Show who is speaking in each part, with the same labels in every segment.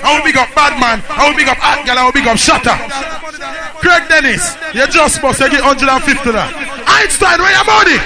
Speaker 1: I will big up Badman. I will big up Atgal. I will big up Shutter. Craig Dennis, you just must get 150 now. Einstein, where your money?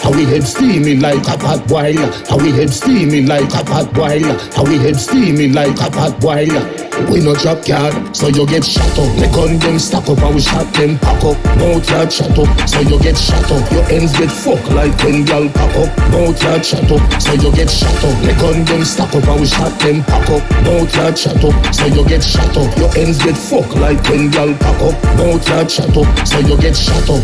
Speaker 2: How we head steaming like a pot boiler. How we head steaming like a pot boiler. How we head steaming like a pot boiler. We no drop yard, so you get shot up. Me gun them stack up and we shot them pack up. Mouth yard shut up, so you get shot up. Your ends get fucked like when y'all pack up. Mouth yard shut up, so you get shot up. Me gun them stack up and we shot them pack up. Mouth yard shut up, so you get shot up. Your ends get fucked like when y'all pack up. Mouth yard shut up, so you get shot up.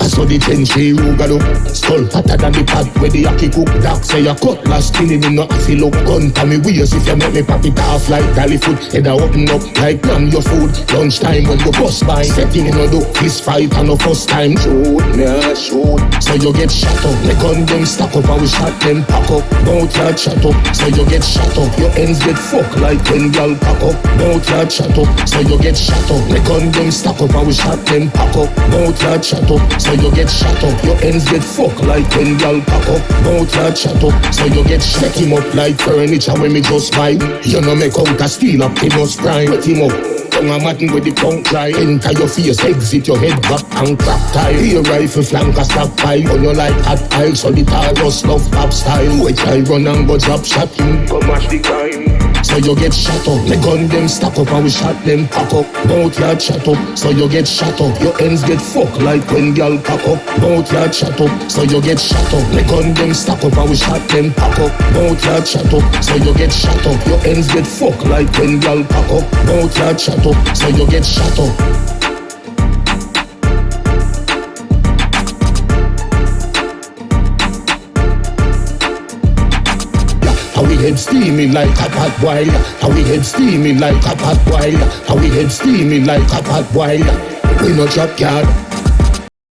Speaker 2: I saw the Tenchi Rugalo. Skull hotter than the pot where the Aki cook. Dark say a cut last killing me not feel up. Gun to me wheels if you make me pop it off like dolly foot. Head a open up like plan your food. Lunchtime when you bust by. Setting in a do fist fight and no first time. Shoot, yeah, shoot. So you get shot up. Me gun them stack up and we shot them pack up. Mouth yard shut up. So you get shot up. Your ends get fucked like when y'all pack up. Mouth yard shut up. So you get shot up. Me gun them stack up and we shot them pack up. Mouth yard shut up. So you get shot up, your ends get fucked like when y'all pack up. Mouth yard shut up, so you get shot him up like furniture when me just buy. You know make out a steal up, he must prime. Let him up, tongue a matin with the tongue dry. Enter your face, exit your head back and crack tie. Your rifle flank a stop pie. On you like hot pile, so the Taurus love pop style. Which I run and go drop shot him, come match the crime. So you get shot up, me gun them stack up and we shot them pack up. Mouth yard shut up, so you get shot up. Your ends get fucked like when y'all pack up. Mouth yard shut up, so you get shot up. Me gun them stack up and we shot them pack up. Mouth yard shut up, so you get shot up. Your ends get fucked like when y'all pack up. Mouth yard shut up, so you get shot up. How we head steaming like a pot boiler. How we head steaming like a pot boiler. How we head steaming like a pot boiler. We no drop yard,